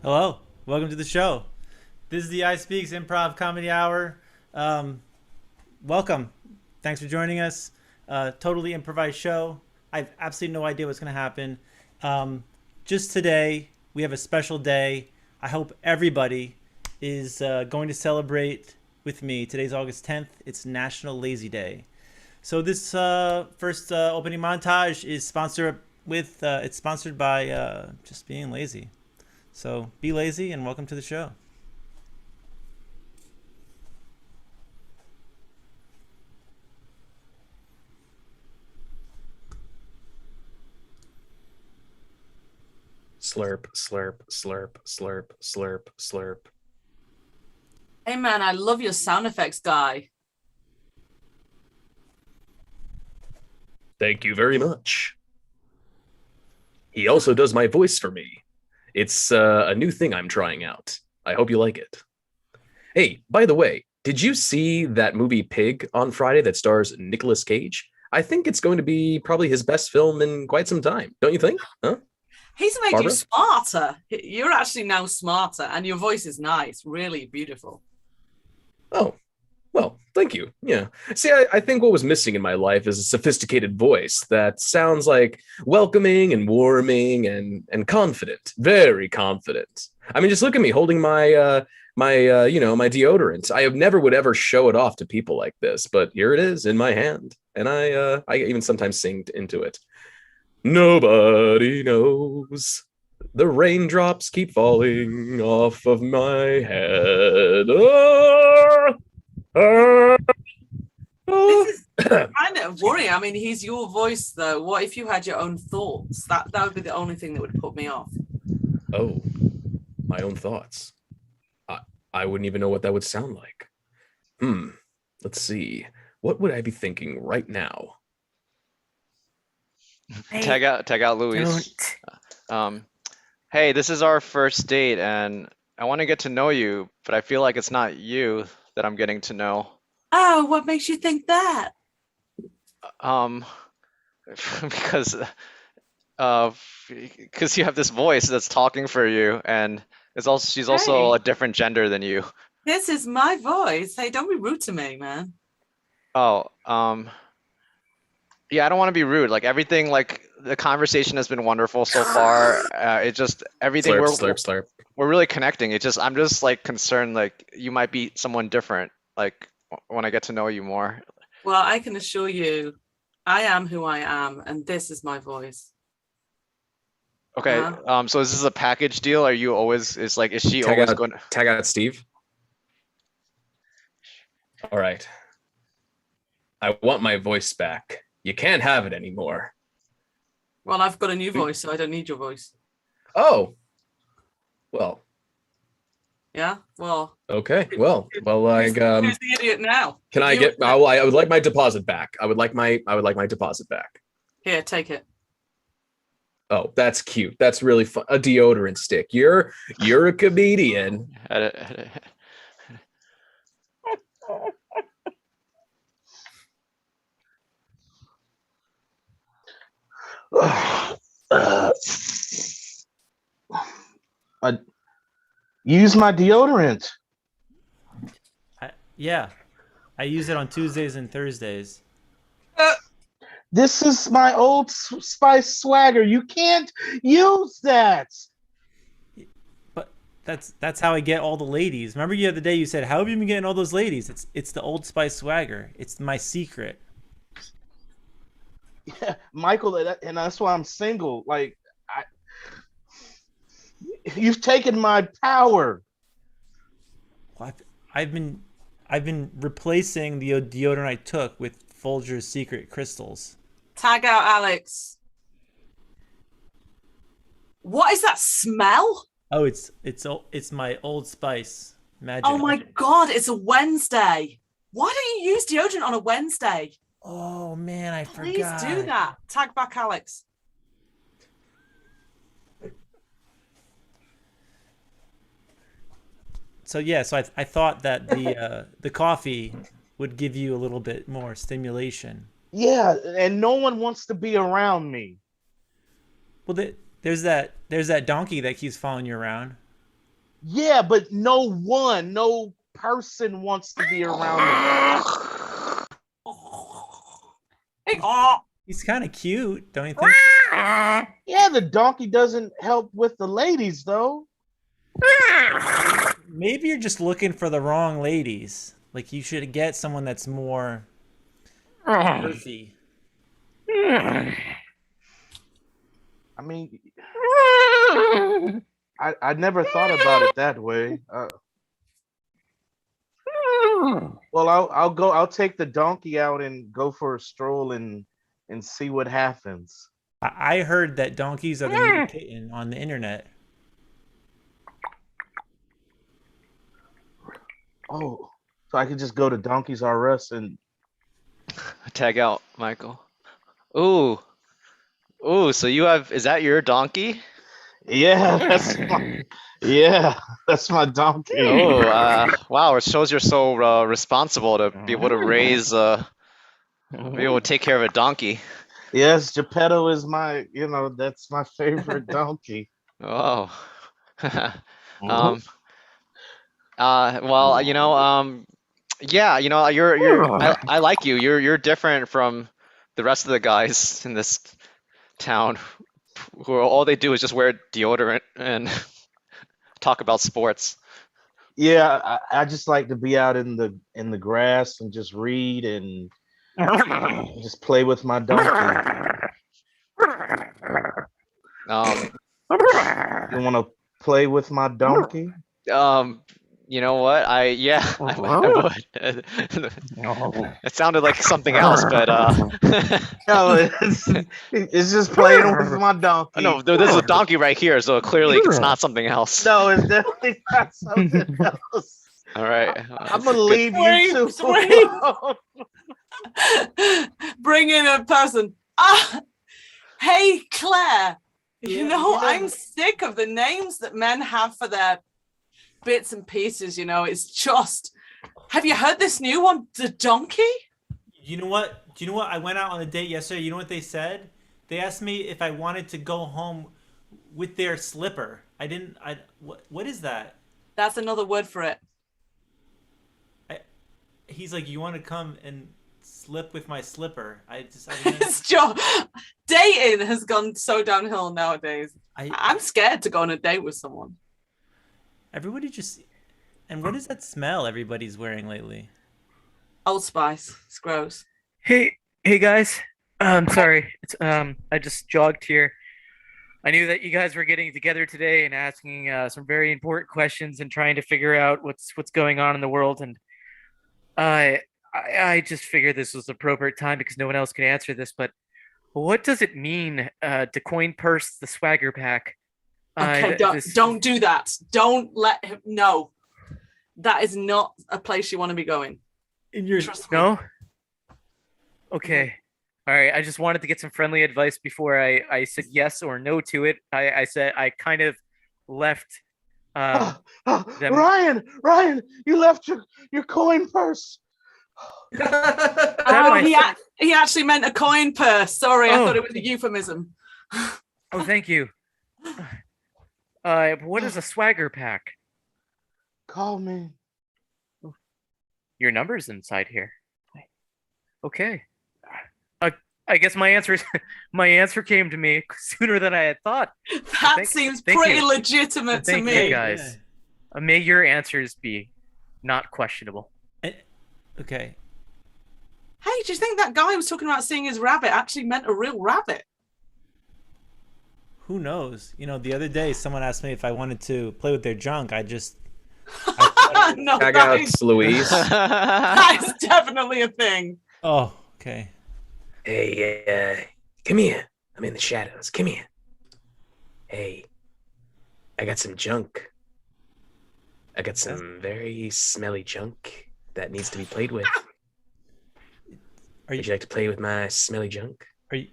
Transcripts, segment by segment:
Hello, welcome to the show. This is the I Speaks Improv Comedy Hour. Um, Welcome. Thanks for joining us. Totally improvised show. I have absolutely no idea what's going to happen. Um, just today, we have a special day. I hope everybody is going to celebrate with me. Today's August 10th. It's National Lazy Day. So this first opening montage is sponsored with. It's sponsored by just being lazy. So be lazy and welcome to the show. Slurp, slurp, slurp, slurp, slurp, slurp. Hey man, I love your sound effects guy. Thank you very much. He also does my voice for me. It's a new thing I'm trying out. I hope you like it. Hey, by the way, did you see that movie Pig on Friday that stars Nicolas Cage? I think it's going to be probably his best film in quite some time. Don't you think? Huh? He's made you Barbara? smarter. You're actually now smarter, and your voice is nice, really beautiful. Oh, well, thank you. Yeah. See, I think what was missing in my life is a sophisticated voice that sounds like welcoming and warming and confident, very confident. I mean, just look at me holding my deodorant. I have never would ever show it off to people like this, but here it is in my hand, and I even sometimes sing into it. Nobody knows. The raindrops keep falling off of my head. Ah, This ah. is kind of worrying. I mean, he's your voice, though. What if you had your own thoughts? That would be the only thing that would put me off. Oh, my own thoughts. I, I wouldn't even know what that would sound like. Hmm. Let's see. What would I be thinking right now? Hey, Tag out Louise. Um, hey, this is our first date, and I want to get to know you, but I feel like it's not you that I'm getting to know. oh, what makes you think that? Um, because uh, because you have this voice that's talking for you, and she's also Hey, a different gender than you. this is my voice. Hey, don't be rude to me, man. Oh, yeah, I don't want to be rude. Like everything, like the conversation has been wonderful so far. It just everything Slurp, slurp, slurp. we're really connecting. I'm just like concerned like you might be someone different like when I get to know you more. Well, I can assure you, I am who I am, and this is my voice. Okay, Yeah. so is this a package deal? Are you always is she Tag always out, going tag out, Steve. All right. I want my voice back. You can't have it anymore. Well, I've got a new voice, so I don't need your voice. Oh, well, Yeah. Well, okay. Well, like, who's the idiot now? can I You- get? I would like my deposit back. I would like my deposit back. Here, take it. Oh, that's cute. That's really fun. A deodorant stick. You're a comedian. I use my deodorant. Yeah, I use it on Tuesdays and Thursdays. This is my old Spice swagger. You can't use that. But that's how I get all the ladies. Remember the other day you said, "How have you been getting all those ladies?" It's the Old Spice swagger. It's my secret. Yeah, Michael, and that's why I'm single. Like, you've taken my power. Well, I've been replacing the deodorant I took with Folger's Secret Crystals. Tag out Alex. What is that smell? Oh, it's my Old Spice magic. Oh my God, it's a Wednesday. Why don't you use deodorant on a Wednesday? Oh man, I Please forgot. do that. Tag back Alex. So yeah, I thought that the coffee would give you a little bit more stimulation. Yeah, and no one wants to be around me. Well, there's that donkey that keeps following you around. Yeah, but no person wants to be around Hey, oh. He's kind of cute, don't you think? them. Yeah, the donkey doesn't help with the ladies, though. Maybe you're just looking for the wrong ladies. Like you should get someone that's more earthy. I mean, I never thought about it that way. Well, I'll take the donkey out and go for a stroll and see what happens. I heard that donkeys are the new kitten on the internet. Oh, so I could just go to Donkeys R Us and Tag out, Michael. Ooh. Ooh, so you have, is that your donkey? yeah, that's my donkey. Oh, wow, it shows you're so responsible to be able to raise, be able to take care of a donkey. Yes, Geppetto is that's my favorite donkey. Oh. Well, yeah, I like you. You're different from the rest of the guys in this town who all they do is just wear deodorant and talk about sports. Yeah, I just like to be out in the grass and just read and just play with my donkey. You want to play with my donkey? You know what? I would. It sounded like something else, but No, it's just playing with my donkey. no, there's a donkey right here, so clearly it's not something else. No, it's definitely not something else. All right. I'm gonna leave you two. Wait. Bring in a person. Hey, Claire. I'm sick of the names that men have for their bits and pieces. It's just. Have you heard this new one, the donkey? You know what? Do you know what? I went out on a date yesterday. You know what they said? They asked me if I wanted to go home with their slipper. I didn't. What is that? That's another word for it. He's like, you want to come and slip with my slipper? It's just dating has gone so downhill nowadays. I'm scared to go on a date with someone. Everybody just. And what is that smell everybody's wearing lately? Old Spice. It's gross. Hey guys. Sorry. It's I just jogged here. I knew that you guys were getting together today and asking some very important questions and trying to figure out what's going on in the world, and I just figured this was the appropriate time because no one else can answer this. But what does it mean to coin purse the swagger pack? Okay, don't do that. Don't let him know. That is not a place you want to be going. No? Okay. All right. I just wanted to get some friendly advice before I said yes or no to it. I said I kind of left. Ryan, you left your coin purse. He actually meant a coin purse. Sorry, I thought it was a euphemism. Oh, thank you. What is a swagger pack? Call me. Your number's inside here. Okay. I guess my answer came to me sooner than I had thought. That seems pretty legitimate to me. Thank you, guys. May your answers be not questionable. Okay. Hey, do you think that guy who was talking about seeing his rabbit actually meant a real rabbit? Who knows? The other day someone asked me if I wanted to play with their junk. No, Tag out Louise. That's definitely a thing. Oh, okay. Hey, come here. I'm in the shadows. Come here. Hey, I got some junk. I got some very smelly junk that needs to be played with. Would you like to play with my smelly junk? Are you?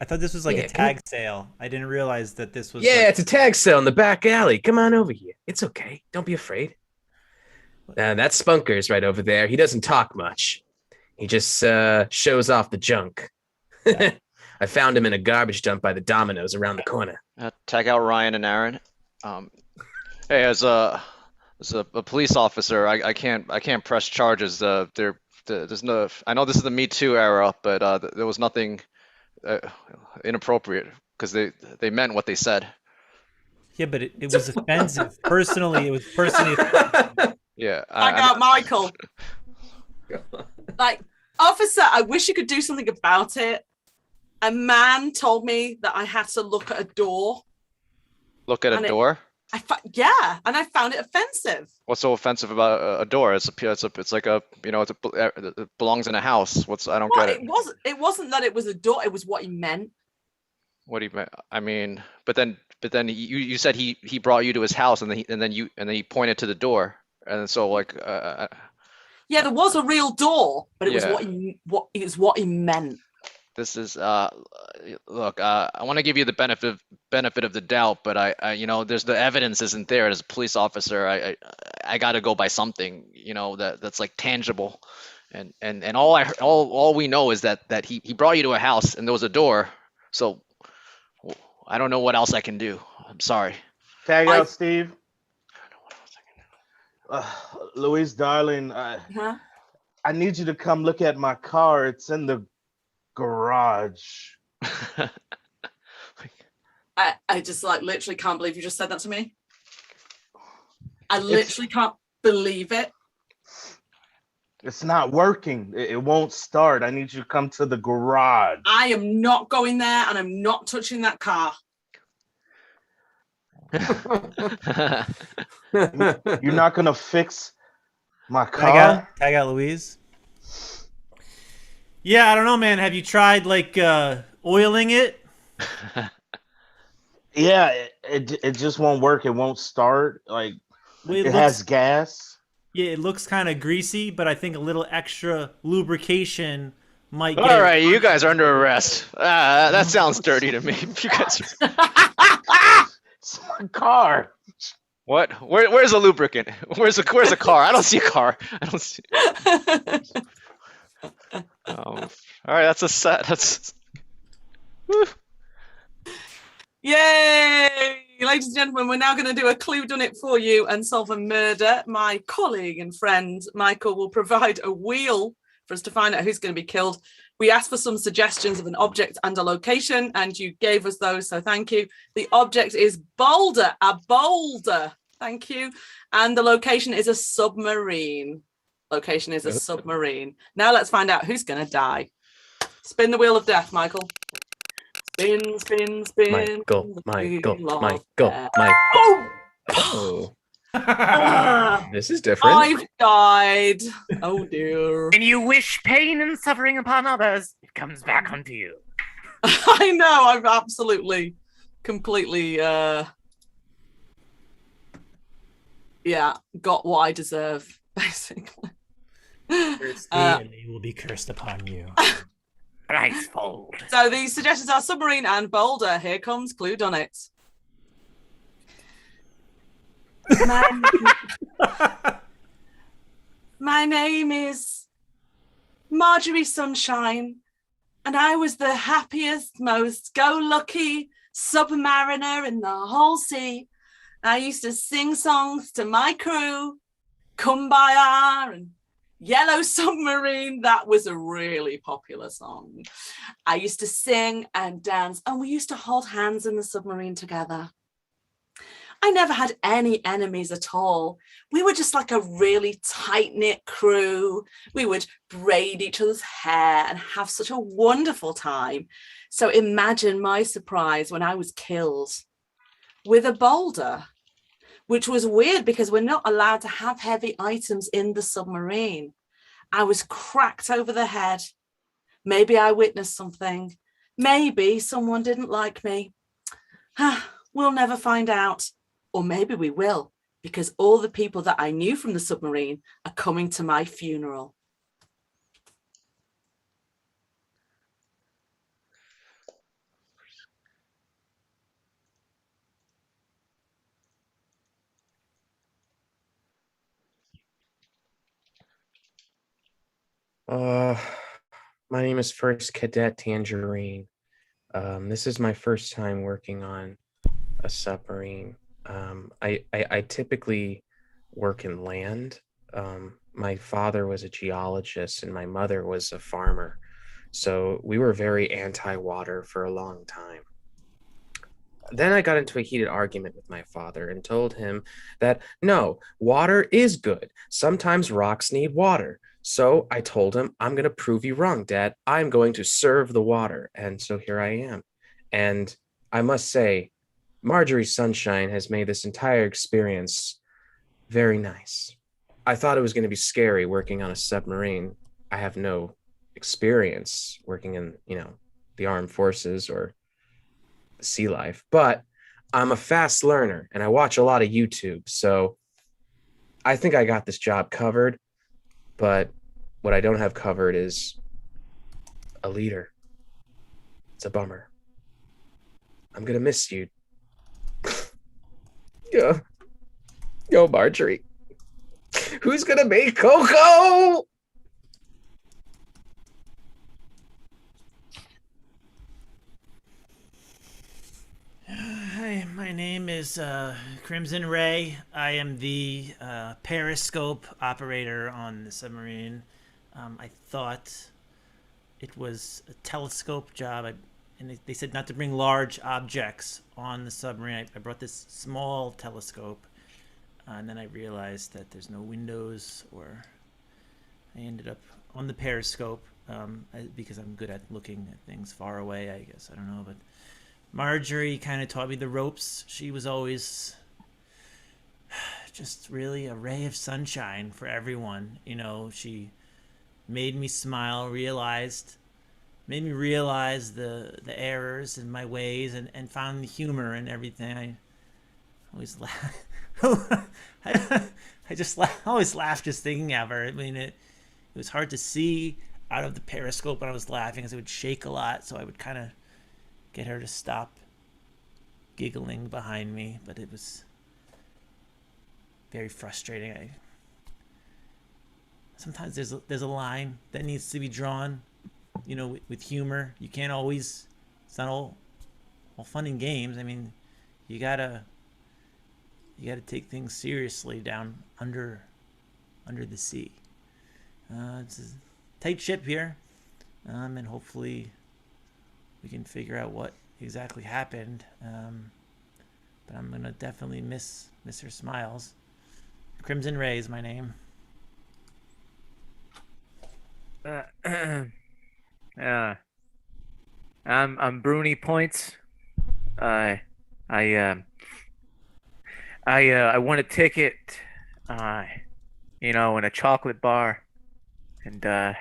I thought this was like a tag sale. I didn't realize that this was. Yeah, it's a tag sale in the back alley. Come on over here. It's okay. Don't be afraid. That's Spunker's right over there. He doesn't talk much. He just shows off the junk. I found him in a garbage dump by the Domino's around the corner. Tag out Ryan and Aaron. Hey, as a police officer, I can't press charges. There's no. I know this is the Me Too era, but there was nothing uh, inappropriate because they meant what they said. Yeah, but it was offensive. Personally, it was personally offensive. Yeah, Back out, Michael. Like, officer, I wish you could do something about it. A man told me that I had to look at a door. look at And a it- door. Yeah, and I found it offensive. What's so offensive about a door? It's like a it belongs in a house. I don't Well, get it. it wasn't that it was a door, it was what he meant. What do you mean? I mean, but then you said he brought you to his house and then he pointed to the door and so like Yeah, there was a real door, but it was Yeah. what he meant. this is look, I want to give you the benefit of the doubt, but I there's the evidence isn't there. As a police officer, I got to go by something that's like tangible, and all we know is that he brought you to a house and there was a door, so I don't know what else I can do. I'm sorry. Tag I- out, Steve. Louise, darling, Huh? I need you to come look at my car. It's in the garage. I just like literally can't believe you just said that to me. I literally can't believe it. It's not working. It won't start. I need you to come to the garage. I am not going there and I'm not touching that car. You're not gonna fix my Tag car? out, tag out, Louise. Yeah, I don't know, man. Have you tried like oiling it? Yeah, it just won't work. It won't start. Like Well, it has gas. Yeah, it looks kind of greasy, but I think a little extra lubrication might get All it. right, you guys are under arrest. That sounds dirty to me. You guys It's my car. what? Where's the lubricant? Where's a car? I don't see a car. I don't see. All right, that's a set. That's. Whew. Yay! Ladies and gentlemen, we're now going to do a Clue Done It For You and solve a murder. My colleague and friend Michael will provide a wheel for us to find out who's going to be killed. We asked for some suggestions of an object and a location, and you gave us those, so thank you. The object is boulder, a boulder. Thank you. And the location is a submarine. Location is a submarine. Now let's find out who's going to die. Spin the wheel of death, Michael. Spin, spin, spin. Michael, the Michael, wheel of Michael, death. Michael. Oh! Oh, Ah, this is different. I've died. Oh dear. When you wish pain and suffering upon others, it comes back onto you. I know, I've absolutely, completely, got what I deserve, basically. Curse me, and they will be cursed upon you. Nice fold. So the suggestions are submarine and boulder. Here comes Clue Done It. My name is Marjorie Sunshine, and I was the happiest, most go-lucky submariner in the whole sea. I used to sing songs to my crew, Kumbaya and Yellow Submarine. That was a really popular song. I used to sing and dance, and we used to hold hands in the submarine together. I never had any enemies at all. We were just like a really tight-knit crew. We would braid each other's hair and have such a wonderful time. So imagine my surprise when I was killed with a boulder, which was weird because we're not allowed to have heavy items in the submarine. I was cracked over the head. Maybe I witnessed something. Maybe someone didn't like me. We'll never find out. Or maybe we will, because all the people that I knew from the submarine are coming to my funeral. My name is First Cadet Tangerine. This is my first time working on a submarine. I typically work in land. My father was a geologist and my mother was a farmer. So we were very anti-water for a long time. Then I got into a heated argument with my father and told him that no, water is good. Sometimes rocks need water. So I told him, I'm going to prove you wrong, Dad. I'm going to serve the water. And so here I am. And I must say, Marjorie Sunshine has made this entire experience very nice. I thought it was going to be scary working on a submarine. I have no experience working in, the armed forces or sea life, but I'm a fast learner and I watch a lot of YouTube. So I think I got this job covered, but what I don't have covered is a leader. It's a bummer. I'm going to miss you. Yeah. Yo, Marjorie. Who's going to make Coco? Hi, my name is Crimson Ray. I am the periscope operator on the submarine. I thought it was a telescope job, and they said not to bring large objects on the submarine. I brought this small telescope, and then I realized that there's no windows, or I ended up on the periscope because I'm good at looking at things far away, I guess. I don't know, but Marjorie kind of taught me the ropes. She was always just really a ray of sunshine for everyone. She made me smile, made me realize the errors in my ways, and found the humor in everything. I always laugh. Always laugh just thinking of her. I mean, it was hard to see out of the periscope when I was laughing, because it would shake a lot. So I would kind of get her to stop giggling behind me, but it was very frustrating. Sometimes there's a line that needs to be drawn, with humor. You can't always. It's not all fun and games. I mean, you gotta take things seriously down under the sea. It's a tight ship here, and hopefully we can figure out what exactly happened. But I'm gonna definitely miss her smiles. Crimson Ray is my name. I'm Bruni Points. I won a ticket, in a chocolate bar, and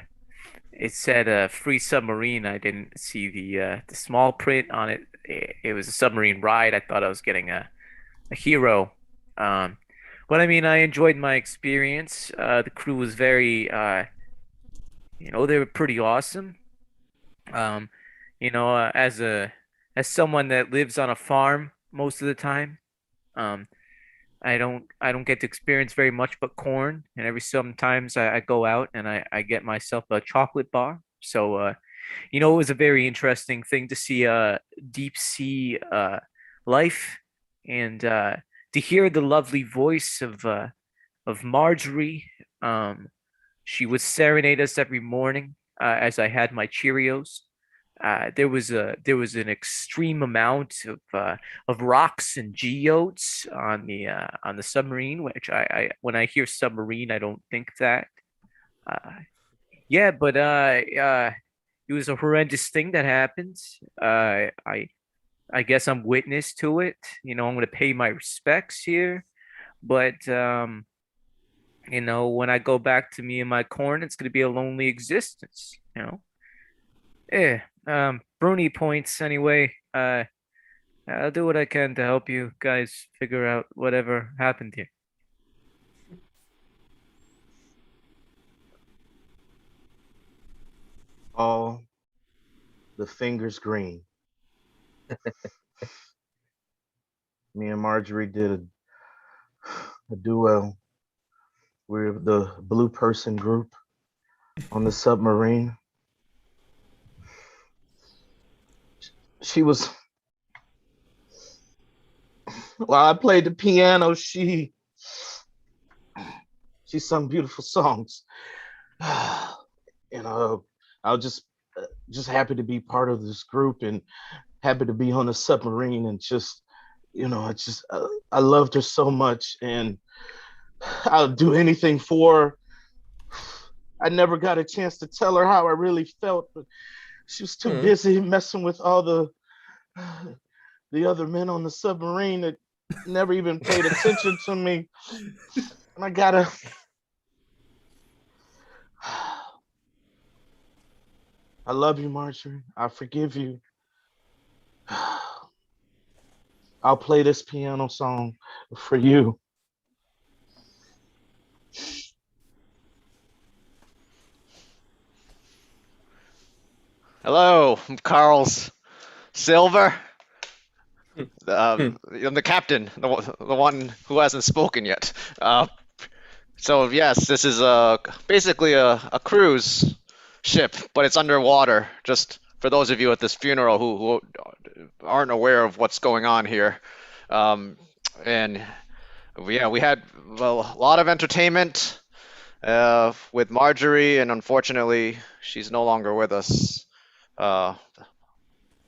it said free submarine. I didn't see the small print on it. It was a submarine ride. I thought I was getting a hero. But I mean, I enjoyed my experience. The crew was very, they were pretty awesome. Um, as someone that lives on a farm most of the time, um, I don't get to experience very much but corn. And every sometimes I go out and I get myself a chocolate bar. So it was a very interesting thing to see deep sea life, and to hear the lovely voice of Marjorie. She would serenade us every morning as I had my Cheerios. There was an extreme amount of rocks and geodes on the submarine, which I when I hear submarine, I don't think that. Yeah, but it was a horrendous thing that happened. I guess I'm witness to it. I'm gonna pay my respects here, but when I go back to me and my corn, it's gonna be a lonely existence. Yeah. Brony Points anyway. I'll do what I can to help you guys figure out whatever happened here. All the fingers green. Me and Marjorie did a duo. We're the blue person group on the submarine. She was while I played the piano, she sung beautiful songs. And I was just happy to be part of this group and happy to be on a submarine and just, I loved her so much and I'll do anything for her. I never got a chance to tell her how I really felt, but she was too busy messing with all the other men on the submarine that never even paid attention to me. And I gotta. I love you, Marjorie. I forgive you. I'll play this piano song for you. Hello, I'm Carl's Silver. I'm the captain, the one who hasn't spoken yet. So yes, this is basically a cruise ship, but it's underwater. Just for those of you at this funeral who aren't aware of what's going on here, and yeah, we had a lot of entertainment with Marjorie, and unfortunately, she's no longer with us.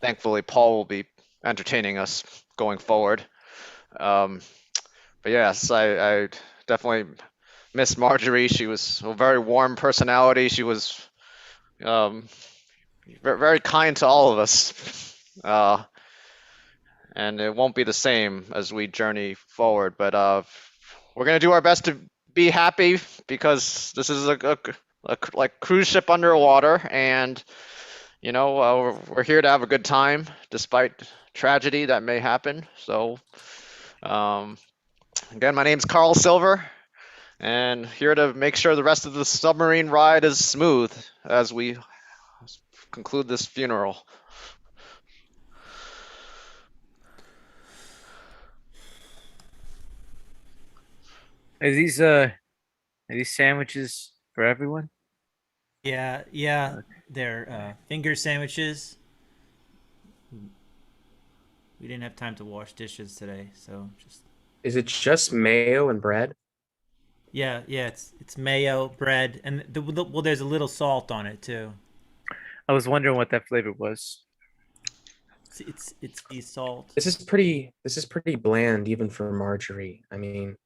Thankfully, Paul will be entertaining us going forward. But yes, I definitely miss Marjorie. She was a very warm personality. She was very kind to all of us. And it won't be the same as we journey forward. But we're going to do our best to be happy because this is a like cruise ship underwater, and we're here to have a good time despite tragedy that may happen. So again, my name's Carl Silver, and here to make sure the rest of the submarine ride is smooth as we conclude this funeral. Are these sandwiches for everyone? Yeah, they're finger sandwiches. We didn't have time to wash dishes today, so just. Is it just mayo and bread? Yeah, it's mayo, bread, and there's a little salt on it too. I was wondering what that flavor was. It's sea salt. This is pretty bland even for Marjorie. I mean,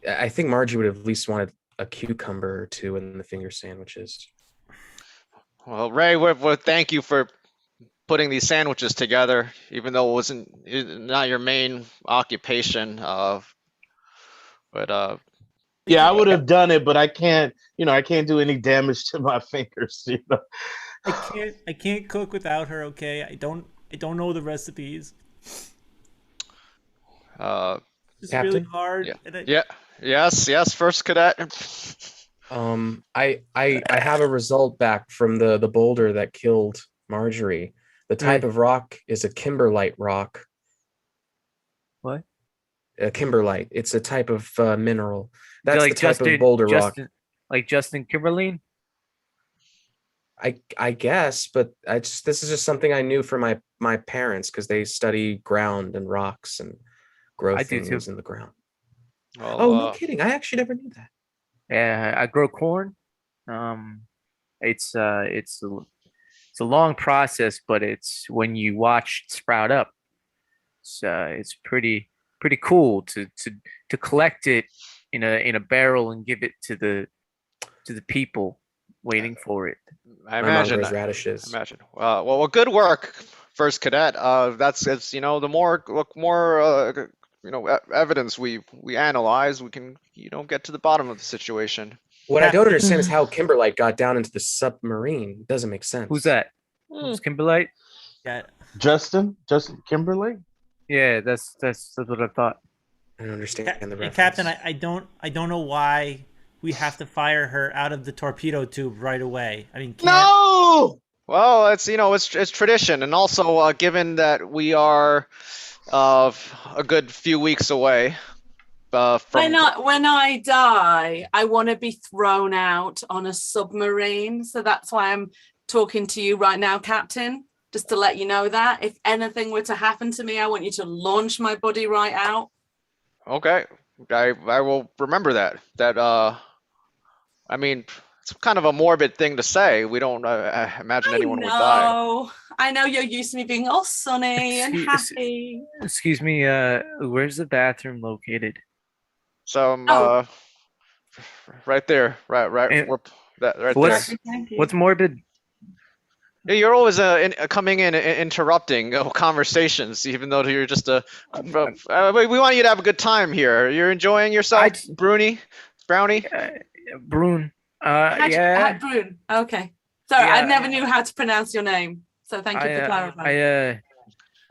I think Marjorie would have at least wanted a cucumber or two in the finger sandwiches. Well, Ray, well, thank you for putting these sandwiches together, even though it not your main occupation. But yeah, I would have done it, but I can't do any damage to my fingers. I can't cook without her. Okay, I don't know the recipes. It's Captain? really hard. Yeah. Yes, first cadet. I have a result back from the boulder that killed Marjorie. The type of rock is a kimberlite rock. What? A kimberlite. It's a type of mineral. That's like the type of boulder rock. Like Justin Kimberlin? I guess, but this is just something I knew from my parents because they study ground and rocks and grow things in the ground. Well, no kidding! I actually never knew that. Yeah, I grow corn. It's a long process, but it's when you watch it sprout up, it's pretty cool to collect it in a barrel and give it to the people waiting for it. I imagine radishes. Imagine. Well, good work, first cadet. It's the more evidence we analyze, we can get to the bottom of the situation. What I don't understand is how kimberlite got down into the submarine. It doesn't make sense. Who's that? Who's Kimberlite? Yeah, Justin Kimberlite. Yeah, that's what I thought. I don't understand the reference. Captain, I don't know why we have to fire her out of the torpedo tube right away. I mean, no. Well, it's tradition, and also given that we are a good few weeks away. When I die, I want to be thrown out on a submarine. So that's why I'm talking to you right now, Captain. just to let you know that if anything were to happen to me, I want you to launch my body right out. Okay, I will remember that. I mean, it's kind of a morbid thing to say. We don't imagine anyone would die. I know you're used to me being all sunny and happy. Excuse me, where's the bathroom located? So right there, right, that right there. What's morbid? Yeah, you're always coming in and interrupting conversations, even though you're just we want you to have a good time here. You're enjoying yourself, Brownie? Brune. Brune. Okay. Sorry, Yeah. I never knew how to pronounce your name, so thank you for clarifying.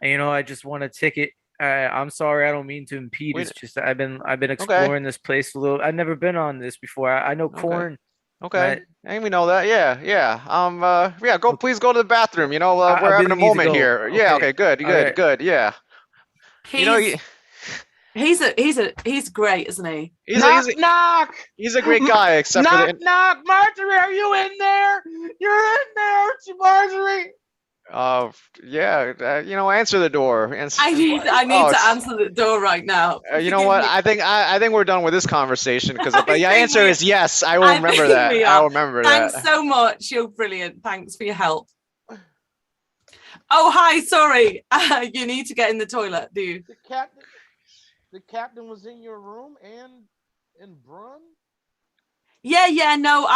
I just want a ticket. I'm sorry, I don't mean to impede. It's just I've been exploring this place a little. I've never been on this before. I know corn. Okay, and we know that. Yeah. Please go to the bathroom. We're having a moment here. Okay. Yeah. Okay. Good. Yeah. He's great, isn't he? Knock! He's a great guy, except for the. Knock! Marjorie, are you in there? You're in there, aren't you, Marjorie? Answer the door. I need to answer the door right now. You know what? I think we're done with this conversation because the answer is yes. I will remember that. I will remember that. Thanks so much. You're brilliant. Thanks for your help. Oh, hi. Sorry. You need to get in the toilet, do you? The captain was in your room and in Brun? Yeah. No,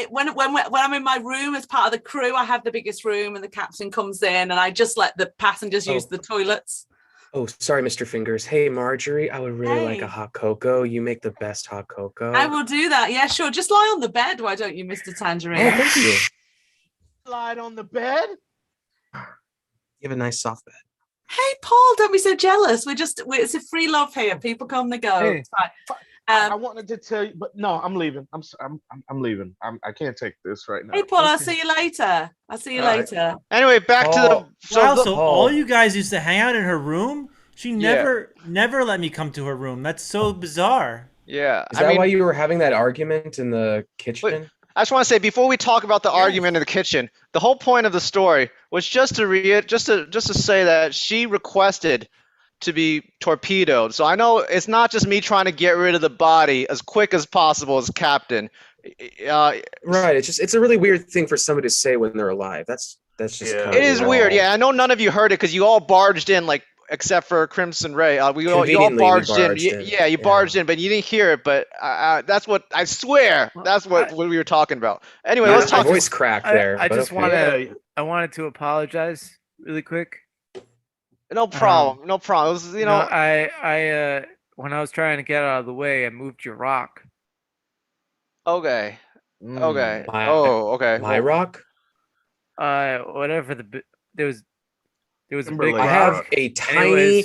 when I'm in my room as part of the crew, I have the biggest room, and the captain comes in, and I just let the passengers use the toilets. Oh, sorry, Mr. Fingers. Hey, Marjorie, I would really like a hot cocoa. You make the best hot cocoa. I will do that. Yeah, sure. Just lie on the bed, why don't you, Mr. Tangerine? Oh, thank you. Lied on the bed? You have a nice soft bed. Hey, Paul, don't be so jealous. It's a free love here. People come, they go. Hey. It's fine. I wanted to tell you, but no, I'm leaving. I'm leaving. I can't take this right now. Hey, Paul, I'll see you later. Later. Anyway, back to the. So all you guys used to hang out in her room? She never let me come to her room. That's so bizarre. Yeah. Is that why you were having that argument in the kitchen? I just want to say, before we talk about the argument in the kitchen, the whole point of the story was just to say that she requested to be torpedoed. So I know it's not just me trying to get rid of the body as quick as possible as captain. Right. It's a really weird thing for somebody to say when they're alive. That's just it is weird. Yeah, I know none of you heard it because you all barged in, like, except for Crimson Ray. You all barged in. Yeah, you barged in, but you didn't hear it. But that's what I swear. That's what we were talking about. Anyway, let's talk. My voice cracked there. I wanted to apologize really quick. No problem. No problem. It was, I when I was trying to get out of the way, I moved your rock. Okay. Okay. Okay. My rock? Whatever there was a big. I have a tiny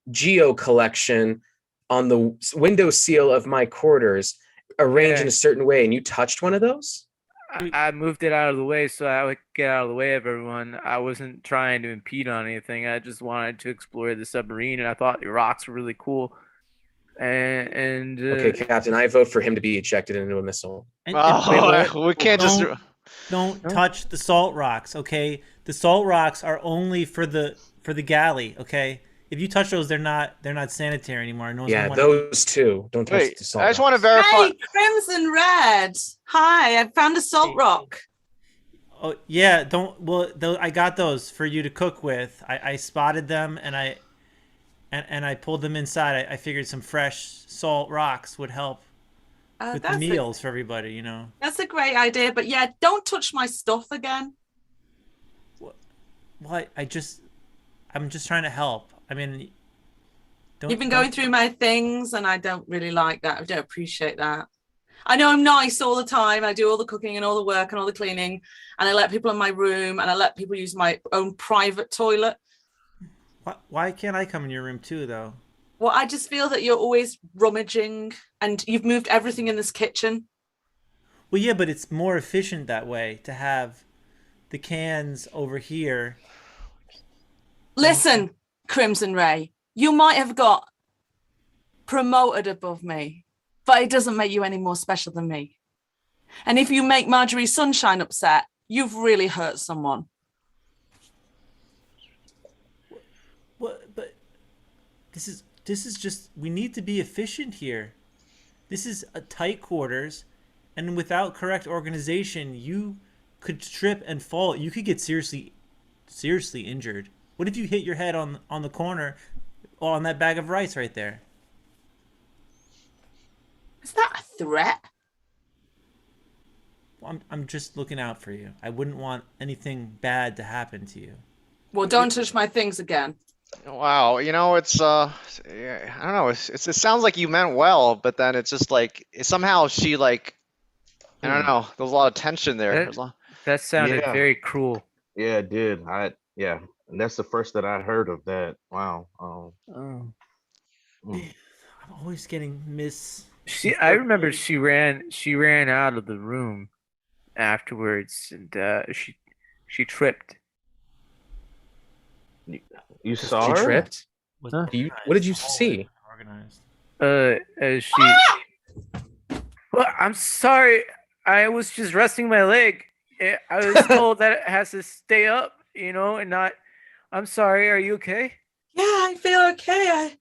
geo collection on the window seal of my quarters, arranged in a certain way, and you touched one of those? I moved it out of the way so I would get out of the way of everyone. I wasn't trying to impede on anything. I just wanted to explore the submarine, and I thought your rocks were really cool. Okay, Captain, I vote for him to be ejected into a missile. We can't Don't touch the salt rocks, okay? The salt rocks are only for the galley, okay? If you touch those, they're not sanitary anymore. Those two. Don't touch the salt. I just want to verify. Hey, Crimson Red. Hi, I found a salt rock. Oh yeah, I got those for you to cook with. I spotted them and I pulled them inside. I figured some fresh salt rocks would help with the meals for everybody, That's a great idea, but yeah, don't touch my stuff again. What? I'm just trying to help. I mean, you've been going through my things, and I don't really like that. I don't appreciate that. I know I'm nice all the time. I do all the cooking and all the work and all the cleaning, and I let people in my room, and I let people use my own private toilet. Why can't I come in your room too, though? Well, I just feel that you're always rummaging, and you've moved everything in this kitchen. Well, yeah, but it's more efficient that way to have the cans over here. Listen, Crimson Ray, you might have got promoted above me, but it doesn't make you any more special than me. And if you make Marjorie Sunshine upset, you've really hurt someone. this is just, we need to be efficient here. This is a tight quarters, and without correct organization, you could trip and fall. You could get seriously injured. What if you hit your head on the corner, on that bag of rice right there? Is that a threat? I'm just looking out for you. I wouldn't want anything bad to happen to you. Well, don't touch my things again. Wow, it's yeah, I don't know. It sounds like you meant well, but then it's just like somehow she like I don't know. There's a lot of tension there. That sounded Yeah. very cruel. Yeah, it did. Yeah, and that's the first that I heard of that. Wow. Oh. Mm. I'm always getting I remember she ran out of the room afterwards, and she tripped. You saw She her? tripped. Huh? What did you see? Organized. Well, I'm sorry. I was just resting my leg. I was told that it has to stay up, and not. I'm sorry. Are you okay? Yeah, I feel okay.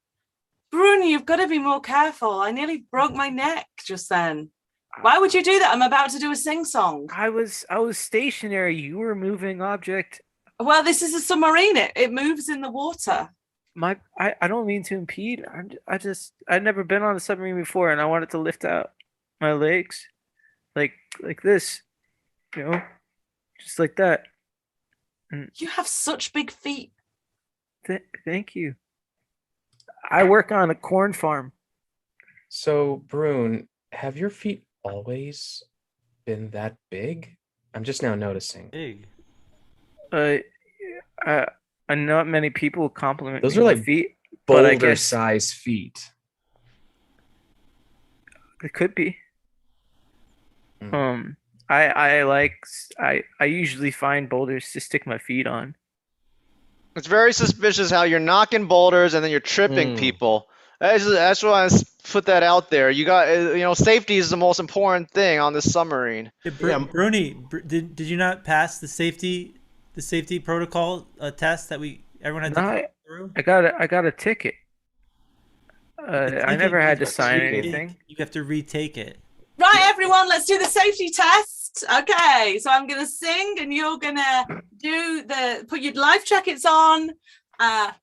Bruni, you've got to be more careful. I nearly broke my neck just then. Why would you do that? I'm about to do a sing-song. I was stationary. You were a moving object. Well, this is a submarine. It moves in the water. I don't mean to impede. I've never been on a submarine before, and I wanted to lift out my legs, like this, just like that. And You have such big feet. thank you. I work on a corn farm. So, Brune, have your feet always been that big? I'm just now noticing. Big. Not many people compliment Those me are on my like feet, but I guess boulder-size feet. it could be. Mm. I usually find boulders to stick my feet on. It's very suspicious how you're knocking boulders and then you're tripping people. That's why I put that out there. You got, safety is the most important thing on this submarine. Bruni, did you not pass the safety protocol test that everyone had to go through? I got a ticket. I never had to sign anything. You have to retake it. Right, everyone, let's do the safety test. Okay, so I'm gonna sing and you're gonna put your life jackets on.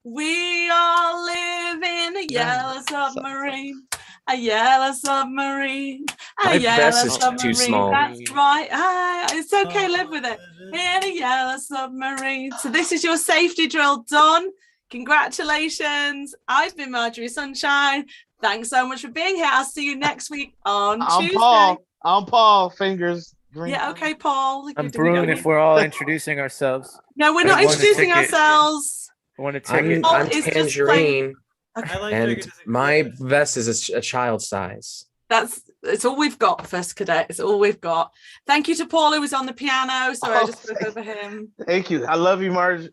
We all live in a yellow submarine. A yellow submarine. My vest is too small. That's right. It's okay, live with it. In a yellow submarine. So this is your safety drill done. Congratulations. I've been Marjorie Sunshine. Thanks so much for being here. I'll see you next week on Tuesday. I'm Paul. Fingers green. Yeah, okay, Paul. I'm Brune if we're all introducing ourselves. No, we're not introducing ourselves. I want a ticket. I'm Tangerine, I like and my vest is a child size. It's all we've got, First Cadet. It's all we've got. Thank you to Paul, who was on the piano. Sorry, I just spoke over him. Thank you. I love you, Marge.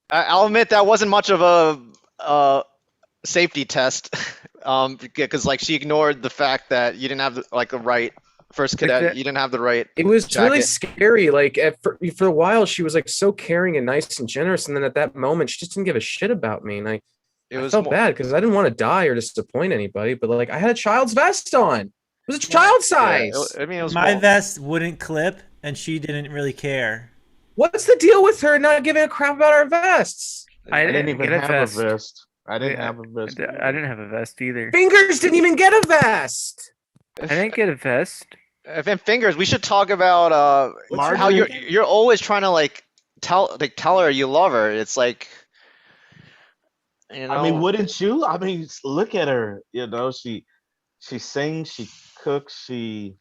I'll admit that wasn't much of a safety test, because she ignored the fact that you didn't have the right First Cadet. You didn't have the right. It was jacket. really scary. For a while, she was so caring and nice and generous, and then at that moment, she just didn't give a shit about me, and I felt bad because I didn't want to die or disappoint anybody. But I had a child's vest on. It was a child size. Yeah, it was my vest wouldn't clip, and she didn't really care. What's the deal with her not giving a crap about our vests? I didn't even have a vest. I didn't have a vest. I didn't have a vest either. Fingers didn't even get a vest. I didn't get a vest. And Fingers, we should talk about how you're always trying to tell her you love her. It's like, I mean, wouldn't you? I mean, look at her. She sings, she cooks, she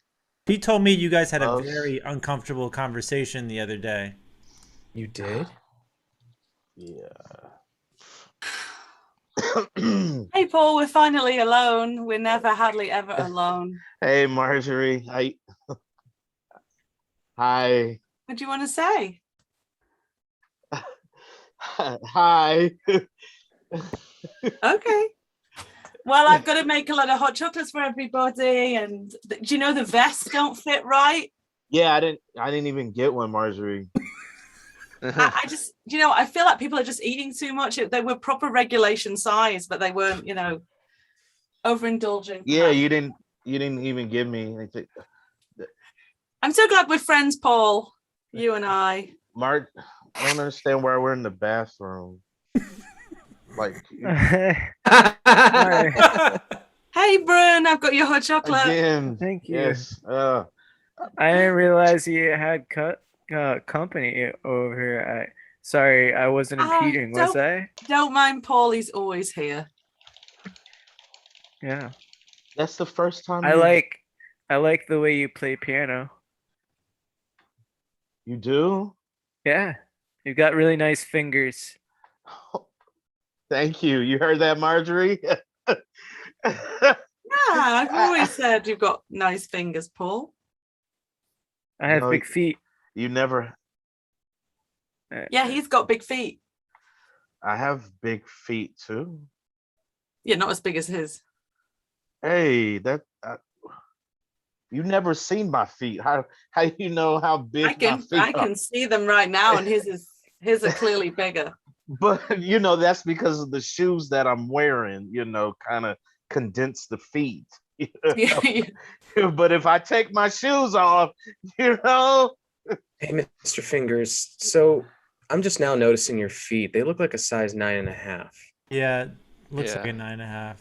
told me you guys had a very uncomfortable conversation the other day. You did? Yeah. Hey, Paul, we're finally alone. We're never, hardly ever alone. Hey, Marjorie. Hi. What do you want to say? Hi. Okay. Well, I've got to make a lot of hot chocolates for everybody. And do you know the vests don't fit right? Yeah, I didn't even get one, Marjorie. I just, I feel like people are just eating too much. They were proper regulation size, but they weren't, overindulging. Yeah, perhaps. you didn't even give me anything. I'm so glad we're friends, Paul. You and I. Mark, I don't understand why we're in the bathroom. Like Sorry. Hey, Brun, I've got your hot chocolate. again. Thank you. Yes. I didn't realize you had company over here. Sorry, I wasn't impeding, was I? Don't mind Paul, he's always here. Yeah. That's the first time I like the way you play piano. you do. Yeah. You've got really nice fingers. Thank you. You heard that, Marjorie? Yeah, I've always said you've got nice fingers, Paul. I have No, big feet. You never. Yeah, he's got big feet. I have big feet too. Yeah, not as big as his. Hey, that you never seen my feet. How you know how big my feet I are? can see them right now, and his are clearly bigger. But that's because of the shoes that I'm wearing. Kind of condense the feet. But if I take my shoes off, Hey, Mr. Fingers. So I'm just now noticing your feet. They look like a size 9.5. Yeah, looks Yeah. like a 9.5.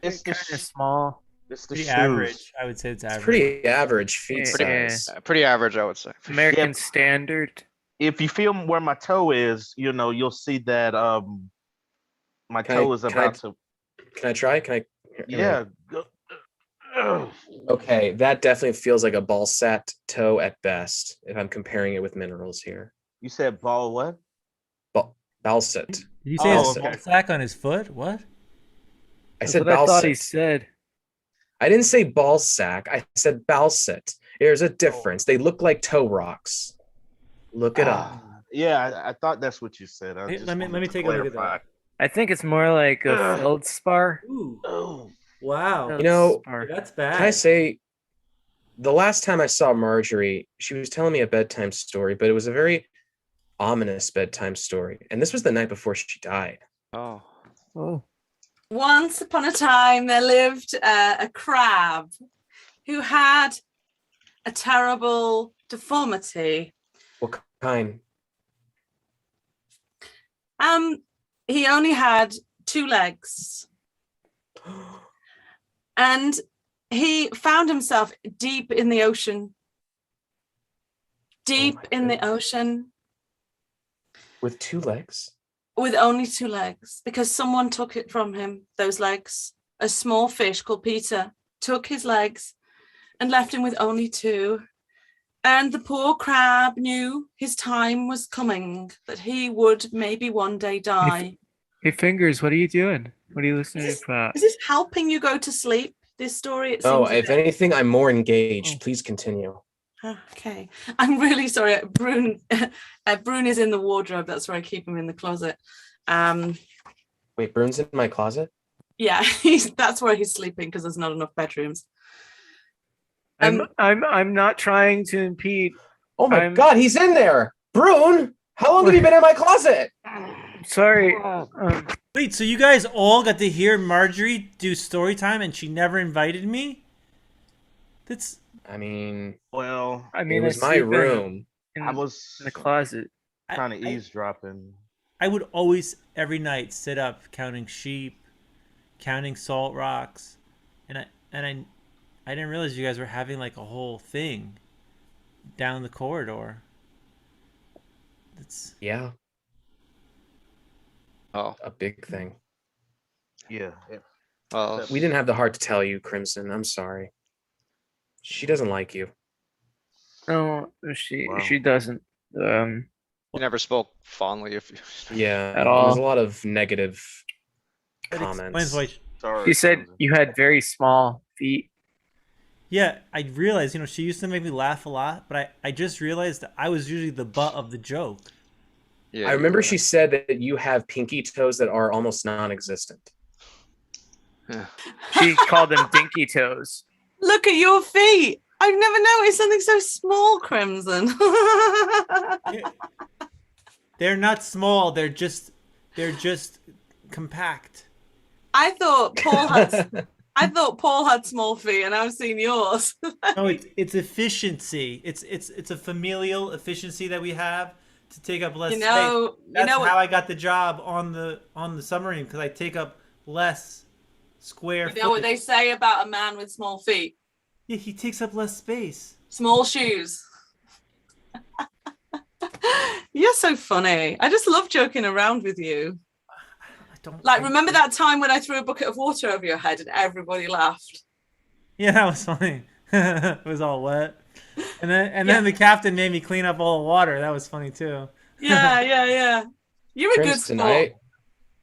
it's the Kind of small. it's the Pretty shoes. average. I would say it's average. Pretty average feet Yeah. size. Pretty average, I would say. American Yep. standard. If you feel where my toe is, you'll see that my toe is about to. Can I try? Yeah. Okay, that definitely feels like a ball sack toe at best, if I'm comparing it with minerals here. You said ball what? Balsat. Did you say Oh, his okay. ball sack on his foot? What? I That's said what I thought he balsat. said. I didn't say ball sack. I said balsat. There's a difference. They look like toe rocks. Look it up. Yeah, I thought that's what you said. I Hey, just let me wanted to take a look at clarify. that. I think it's more like a feldspar. Ooh, Oh, wow. You know, Feldspar. That's bad. Can I say, the last time I saw Marjorie, she was telling me a bedtime story, but it was a very ominous bedtime story. And this was the night before she died. Oh. Oh. Once upon a time, there lived a crab who had a terrible deformity. What kind? He only had 2 legs, and he found himself deep in the ocean. Deep in the ocean. With 2 legs? With only 2 legs, because someone took it from him, those legs. A small fish called Peter took his legs and left him with only 2. And the poor crab knew his time was coming, that he would maybe one day die. Hey, Fingers, what are you doing? What are you listening to? Is this helping you go to sleep, this story? It Oh, seems if anything, I'm more engaged. Please continue. Okay. I'm really sorry. Brun is in the wardrobe. That's where I keep him, in the closet. Wait, Brune's in my closet? Yeah, that's where he's sleeping because there's not enough bedrooms. I'm not trying to impede. Oh my God, he's in there! Brune, how long have you been in my closet? Sorry. Wait, so you guys all got to hear Marjorie do story time and she never invited me? That's... I mean, it was my room. I was in the closet. kind of eavesdropping. I would always, every night, sit up counting sheep, counting salt rocks, and I didn't realize you guys were having like a whole thing down the corridor. That's Yeah. Oh. A big thing. Yeah. Well, We didn't have the heart to tell you, Crimson. I'm sorry. She doesn't like you. No, she doesn't. you never spoke fondly of you. Yeah, At There was all. a lot of negative that explains comments. why. Sorry. She said you had very small feet. Yeah, I realized, she used to make me laugh a lot, but I just realized that I was usually the butt of the joke. Yeah, I remember she said that you have pinky toes that are almost non-existent. She called them dinky toes. Look at your feet. I've never noticed something so small, Crimson. They're not small. They're just compact. I thought Paul had small feet, and I've seen yours. No, it's efficiency. It's a familial efficiency that we have to take up less space. That's how I got the job on the submarine, because I take up less square. You know what they say about a man with small feet? Yeah, he takes up less space. Small shoes. You're so funny. I just love joking around with you. Remember that time when I threw a bucket of water over your head and everybody laughed? Yeah, that was funny. It was all wet. And then the captain made me clean up all the water. That was funny too. Yeah. You're a good sport.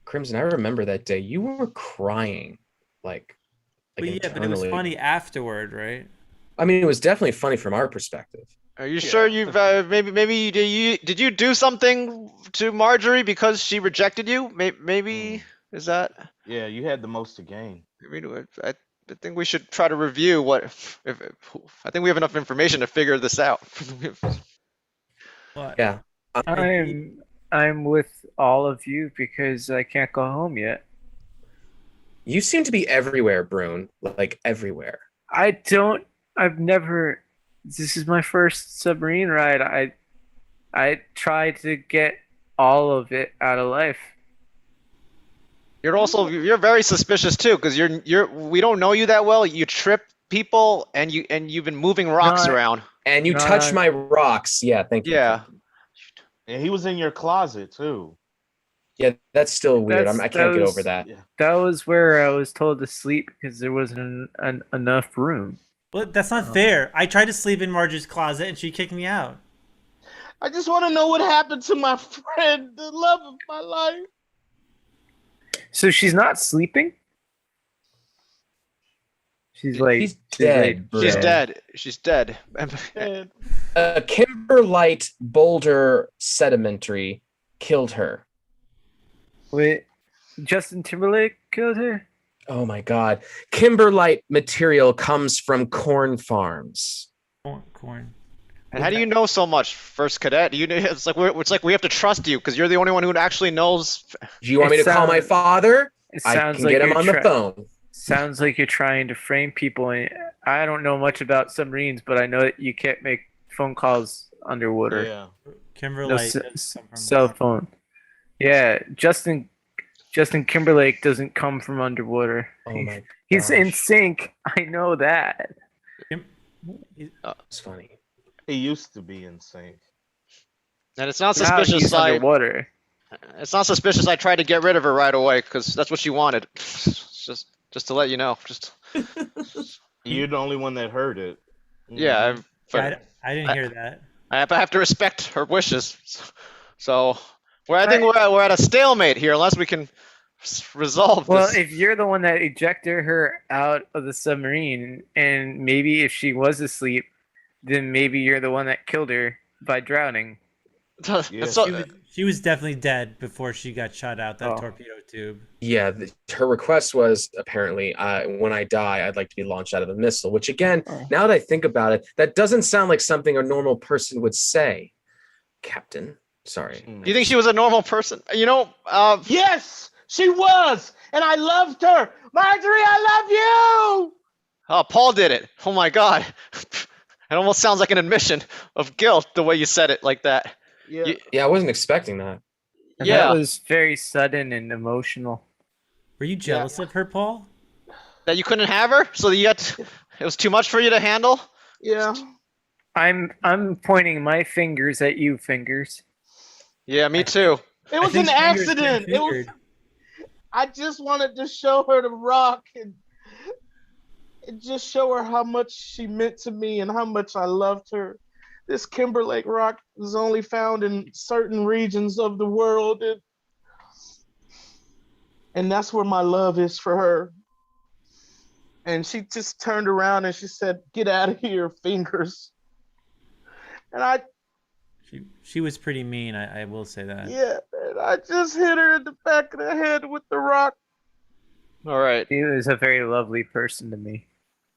Crimson, I remember that day. You were crying, but it was funny afterward, right? I mean, it was definitely funny from our perspective. Are you sure you've maybe did you do something to Marjorie because she rejected you? Maybe is that? Yeah, you had the most to gain. I think we should try to review I think we have enough information to figure this out. What? Yeah. I'm with all of you because I can't go home yet. You seem to be everywhere, Brune. Like everywhere. I've never. This is my first submarine ride. I tried to get all of it out of life. You're very suspicious too, because we don't know you that well. You trip people and you've been moving rocks around. And you touched my rocks. Yeah, thank you. Yeah. And he was in your closet too. Yeah, that's still weird. I can't get over that. Yeah. That was where I was told to sleep because there wasn't enough room. Well, that's not fair. I tried to sleep in Margie's closet and she kicked me out. I just want to know what happened to my friend, the love of my life. So she's not sleeping? He's dead. Bro. She's dead. A kimberlite boulder sedimentary killed her. Wait, Justin Timberlake killed her? Oh my God. Kimberlite material comes from corn farms. Corn. And how do you know so much, First Cadet? It's like we have to trust you because you're the only one who actually knows. Do you want me to call my father? I can get him on the phone. Sounds like you're trying to frame people. And I don't know much about submarines, but I know that you can't make phone calls underwater. Yeah. Kimberlite. Cell phone. Yeah, Justin Timberlake doesn't come from underwater. Oh my! He's in sync. I know that. It's funny. He used to be in sync. And it's not suspicious. Underwater. It's not suspicious. I tried to get rid of her right away because that's what she wanted. Just to let you know. You're the only one that heard it. Yeah, I didn't hear that. I have to respect her wishes. So I think we're at a stalemate here unless we can resolve this. Well, if you're the one that ejected her out of the submarine, and maybe if she was asleep, then maybe you're the one that killed her by drowning. Yeah. She was definitely dead before she got shot out that torpedo tube. Yeah, her request was apparently, when I die, I'd like to be launched out of a missile, which again, now that I think about it, that doesn't sound like something a normal person would say. Captain, sorry. Do you think she was a normal person? Yes, she was, and I loved her. Marjorie, I love you. Oh, Paul did it. Oh my God. It almost sounds like an admission of guilt the way you said it like that. Yeah, I wasn't expecting that. And that was very sudden and emotional. Were you jealous of her, Paul? That you couldn't have her? So it was too much for you to handle? Yeah. I'm pointing my fingers at you, fingers. Yeah, me too. It was an accident. I just wanted to show her the rock and just show her how much she meant to me and how much I loved her. This Kimberlake rock is only found in certain regions of the world, and that's where my love is for her. And she just turned around and she said, "Get out of here, fingers." And she was pretty mean. I will say that. Yeah, and I just hit her in the back of the head with the rock. All right. She was a very lovely person to me.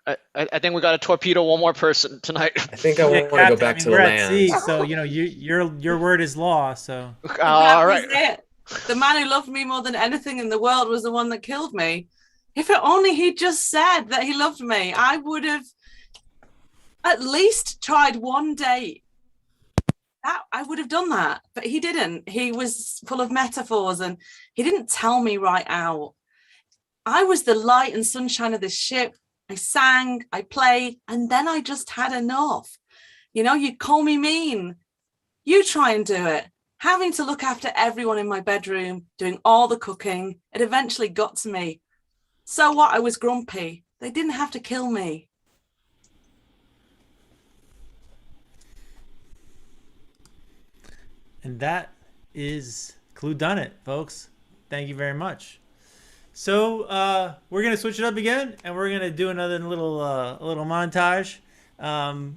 I think we got to torpedo one more person tonight. I think I Yeah, want to go Captain, back to the we're at sea, land. so your word is law. So That All was right. it. The man who loved me more than anything in the world was the one that killed me. If it only he'd just said that he loved me, I would have at least tried one date. I would have done that, but he didn't. He was full of metaphors and he didn't tell me right out. I was the light and sunshine of this ship. I sang, I played, and then I just had enough. You know, you call me mean. You try and do it. Having to look after everyone in my bedroom, doing all the cooking, it eventually got to me. So what? I was grumpy. They didn't have to kill me. and that is Clue Done It, folks. Thank you very much. So we're gonna switch it up again, and we're gonna do another little montage.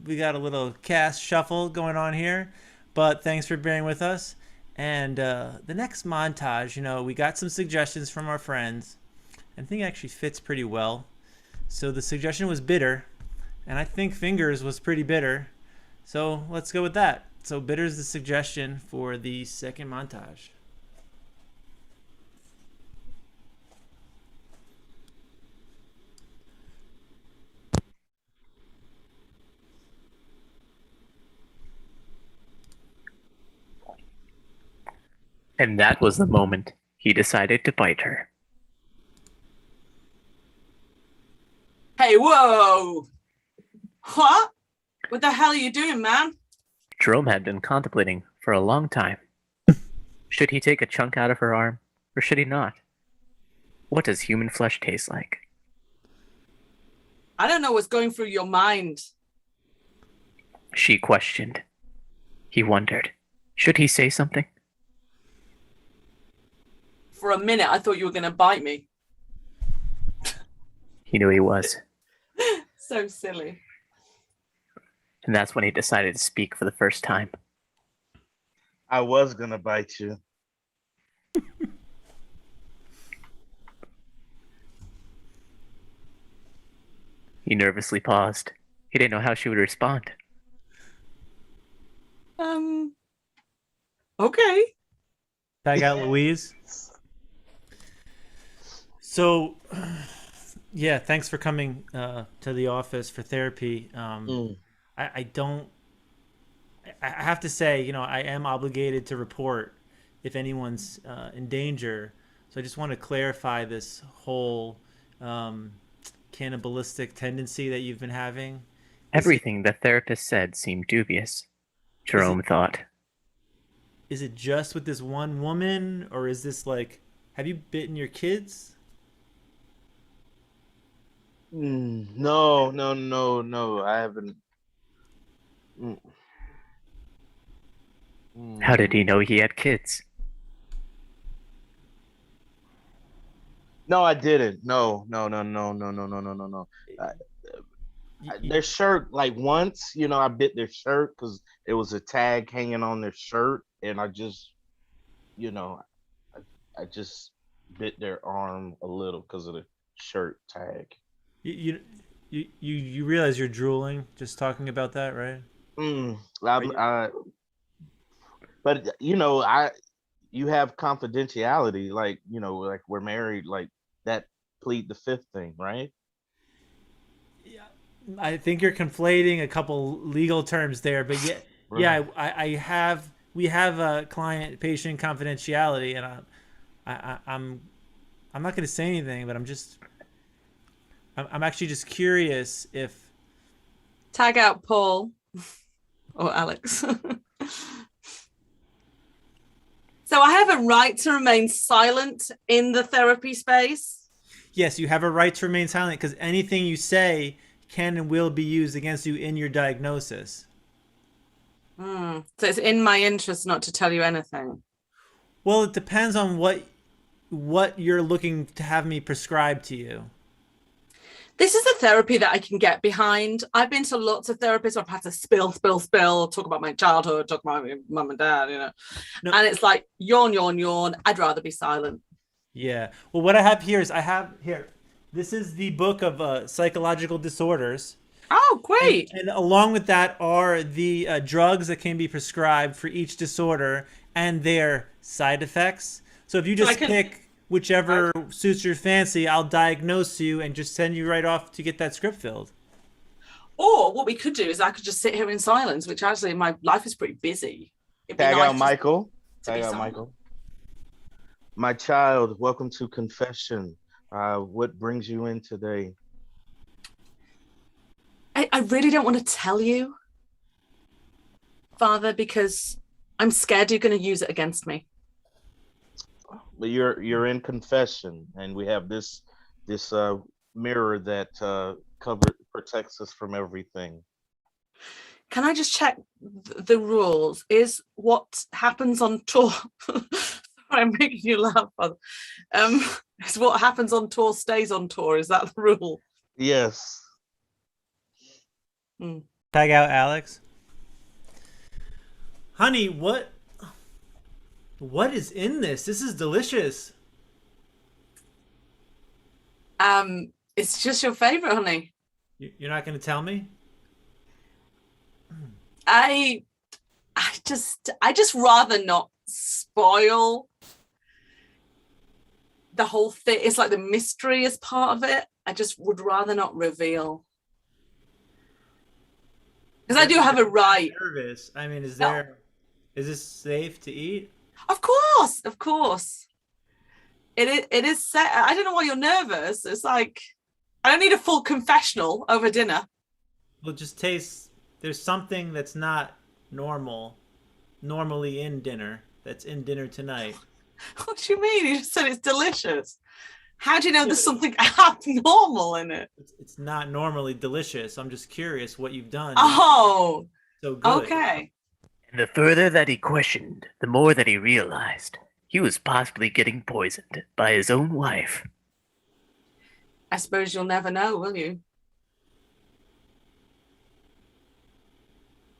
We got a little cast shuffle going on here, but thanks for bearing with us. And the next montage, you know, we got some suggestions from our friends, and I think it actually fits pretty well. So the suggestion was bitter, and I think fingers was pretty bitter. So let's go with that. So bitter is the suggestion for the second montage. And that was the moment he decided to bite her. Hey, whoa! What? What the hell are you doing, man? Jerome had been contemplating for a long time. Should he take a chunk out of her arm, or should he not? What does human flesh taste like? I don't know what's going through your mind. She questioned. He wondered, should he say something? For a minute, I thought you were going to bite me. He knew he was. So silly. And that's when he decided to speak for the first time. I was gonna bite you. He nervously paused. He didn't know how she would respond. Okay. Tag out Louise. So, yeah, thanks for coming to the office for therapy. I have to say, you know, I am obligated to report if anyone's in danger. So I just want to clarify this whole cannibalistic tendency that you've been having. Everything the therapist said seemed dubious, Jerome thought. Is it just with this one woman, or is this like, have you bitten your kids? No. I haven't. How did he know he had kids? No, I didn't. No. Their shirt, like once, you know, I bit their shirt because there was a tag hanging on their shirt, and I just, you know, I just bit their arm a little because of the shirt tag. You realize you're drooling just talking about that, right? But you know, you have confidentiality, like, you know, like we're married, like that plead the fifth thing, right? Yeah, I think you're conflating a couple legal terms there, but yeah, Really? yeah, we have a client-patient confidentiality, and I'm not going to say anything, but I'm actually just curious if Tag out Paul or Alex. So I have a right to remain silent in the therapy space. yes, you have a right to remain silent because anything you say can and will be used against you in your diagnosis. So it's in my interest not to tell you anything. Well, it depends on what you're looking to have me prescribe to you. This is a therapy that I can get behind. I've been to lots of therapists where I've had to spill, talk about my childhood, talk about my mum and dad, you know. No. And it's like, yawn. I'd rather be silent. Yeah. Well, what I have here is I have here. This is the book of psychological disorders. Oh, great. And along with that are the drugs that can be prescribed for each disorder and their side effects. So if you So I just can- pick whichever suits your fancy, I'll diagnose you and just send you right off to get that script filled. Or what we could do is I could just sit here in silence, which actually my life is pretty busy. It'd be Tag nice out Michael. to be Tag out silent. Michael. My child, welcome to confession. What brings you in today? I really don't want to tell you, Father, because I'm scared you're going to use it against me. But you're in confession, and we have this mirror that protects us from everything. Can I just check the rules? Is what happens on tour? Sorry, I'm making you laugh, Father. Is what happens on tour stays on tour? Is that the rule? Yes. Tag out Alex. Honey, what is in this? This is delicious. It's just your favorite, honey. You're not going to tell me? I just rather not spoil the whole thing. It's like the mystery is part of it. I just would rather not reveal. Because I do have a right. Nervous. I mean, is No. this safe to eat? Of course. It is set. I don't know why you're nervous. It's like I don't need a full confessional over dinner. Well, just taste. There's something that's not normally in dinner. That's in dinner tonight. What do you mean? You just said it's delicious. How do you know there's something abnormal in it? It's not normally delicious. I'm just curious what you've done. Oh, So good. okay. And the further that he questioned, the more that he realized he was possibly getting poisoned by his own wife. I suppose you'll never know, will you?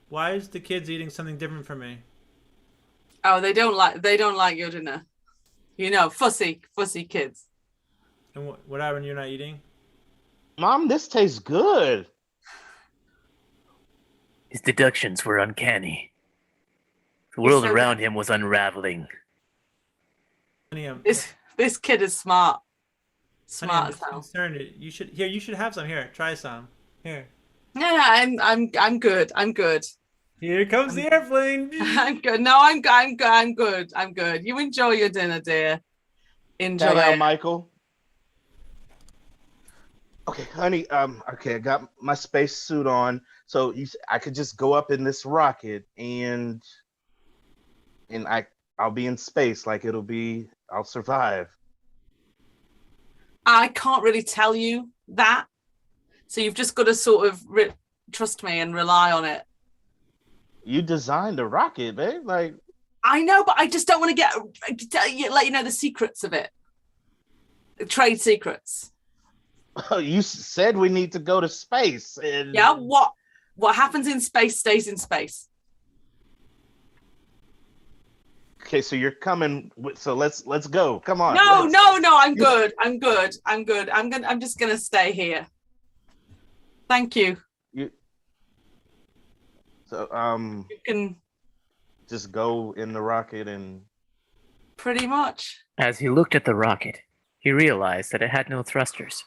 Why is the kids eating something different from me? Oh, they don't like your dinner. You know, fussy kids. And what happened? You're not eating? Mom, this tastes good. His deductions were uncanny. The world so- around him was unraveling. Honey, I'm This kid is smart. honey, I'm Smart as hell. concerned. You should have some. Here, try some. Here. Yeah, I'm good. I'm good. Here comes the airplane. I'm good. No, I'm good. I'm good. You enjoy your dinner, dear. Enjoy Tag out it. Michael. Okay, honey. Okay, I got my space suit on, so I could just go up in this rocket, and I'll be in space. Like I'll survive. I can't really tell you that. So you've just got to sort of trust me and rely on it. You designed a rocket, babe. Like, I know, but I just don't want to let you know the secrets of it. The trade secrets. you said we need to go to space, and Yeah, what happens in space stays in space. Okay, so you're coming. So let's go. Come on. No, I'm good. I'm just gonna stay here. Thank you. So You can just go in the rocket and. pretty much. As he looked at the rocket, he realized that it had no thrusters.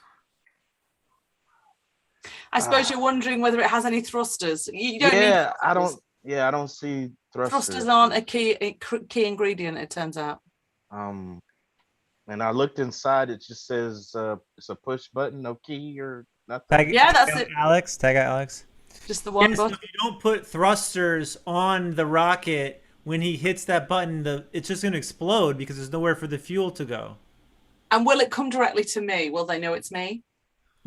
I suppose you're wondering whether it has any thrusters. You don't need Yeah, I thrusters. don't. Yeah, I don't see thrusters. Thrusters aren't a key ingredient. It turns out. And I looked inside. It just says it's a push button, no key or nothing. Yeah, that's it. Alex, tag out Alex. Just the one Yes, so button. if you don't put thrusters on the rocket, when he hits that button, it's just going to explode because there's nowhere for the fuel to go. And will it come directly to me? Will they know it's me?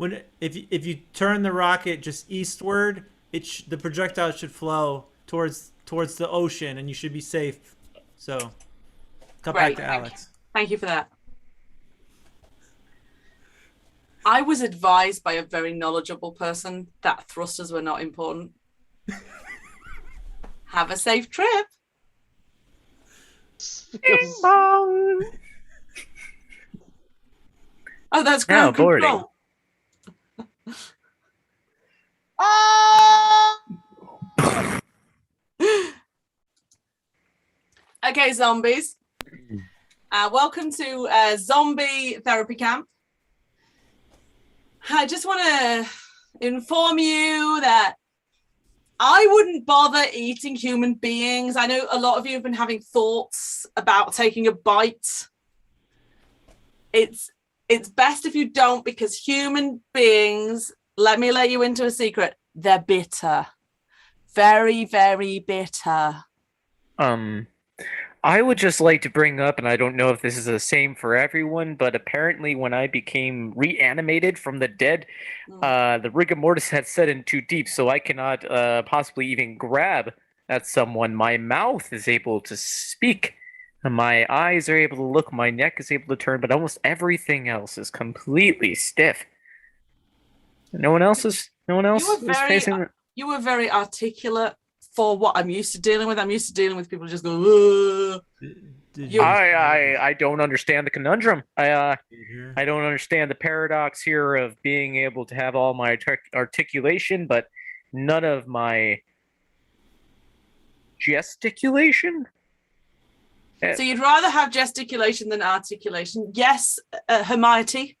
If you turn the rocket just eastward, the projectile should flow towards the ocean, and you should be safe. So, cut back Great, to thank Alex. Thank you for that. I was advised by a very knowledgeable person that thrusters were not important. Have a safe trip. Oh, that's Now ground boarding. control. Ah! Okay, zombies. Welcome to Zombie Therapy Camp. I just want to inform you that I wouldn't bother eating human beings. I know a lot of you have been having thoughts about taking a bite. It's best if you don't, because human beings, let me let you into a secret, they're bitter. Very, very bitter. I would just like to bring up, and I don't know if this is the same for everyone, but apparently when I became reanimated from the dead, the rigor mortis had set in too deep, so I cannot possibly even grab at someone. My mouth is able to speak, and my eyes are able to look, my neck is able to turn, but almost everything else is completely stiff. No one else is facing. You were very articulate for what I'm used to dealing with. I'm used to dealing with people just go. I don't understand the conundrum. I don't understand the paradox here of being able to have all my articulation, but none of my gesticulation. So you'd rather have gesticulation than articulation? Yes, Hermione.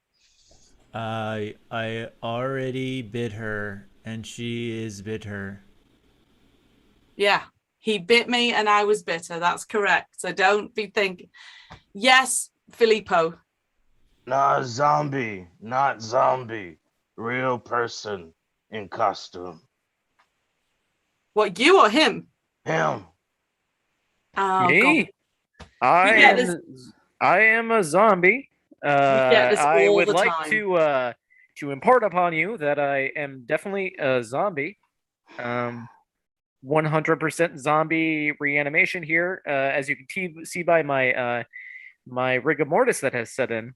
I already bit her, and she is bitter. Yeah, he bit me and I was bitter. That's correct. So don't be thinking. Yes, Filippo. Nah, zombie, not zombie. Real person in costume. What, you or him? Him. Oh, Me? God. I am a zombie. I would like to impart upon you that I am definitely a zombie. 100% zombie reanimation here, as you can see by my my rigor mortis that has set in.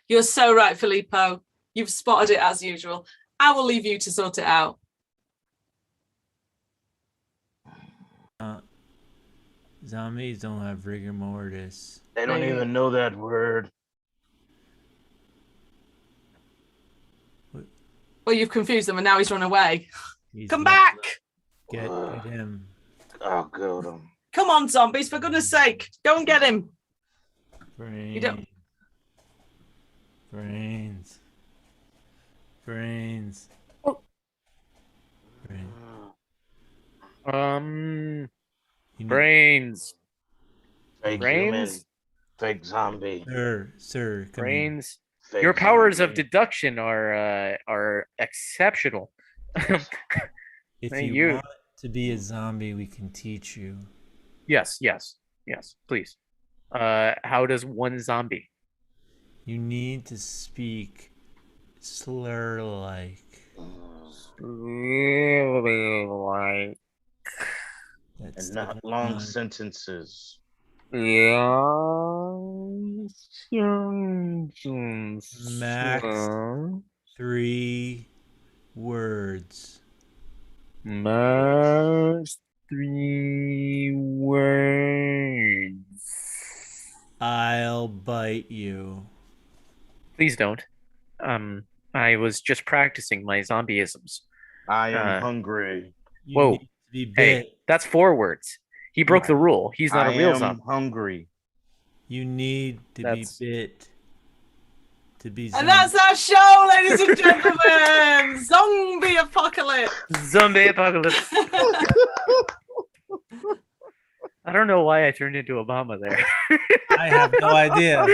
You're so right, Filippo. You've spotted it as usual. I will leave you to sort it out. Zombies don't have rigor mortis. They don't even know that word. Well, you've confused them and now he's run away. Come not- back! Get him. I'll go to him. Come on, zombies, for goodness sake. Go and get him. Brains. You don't... Brains. Brains. Oh. Brains. Brains. Fake Brains? human. Fake zombie. Sir, come Brains. Fake Your powers of zombie. deduction are exceptional. If Hey, you you. want to be a zombie, we can teach you. Yes, please. How does one zombie? You need to speak slur-like. That's And not long sentences. Max 3 words. Max 3 words. I'll bite you. Please don't. I was just practicing my zombieisms. I am hungry. You Whoa. need to be bit. Hey, that's 4 words. He broke the rule. He's not a real I am zombie. hungry. You need to be bit. To be And that's our show, ladies and gentlemen. Zombie apocalypse. Zombie apocalypse. I don't know why I turned into Obama there. I have no idea.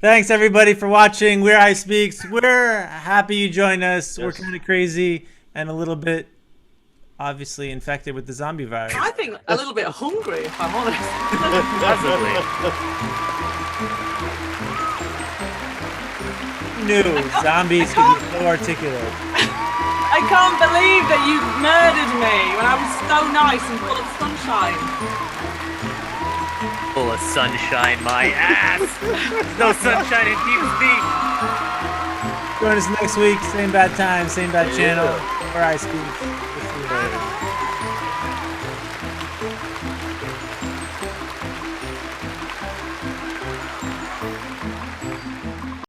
Thanks everybody for watching. We're I Speaks. We're happy you joined us. Yes. We're kind of crazy and a little bit obviously infected with the zombie virus. I think a little bit hungry, if I'm honest. Possibly. New zombies can be so articulate. I can't believe that you murdered me when I was so nice and full of sunshine. Full of sunshine, my ass. No sunshine in Deep Speak. Join us next week. Same bad time, same bad channel. Where I Speak.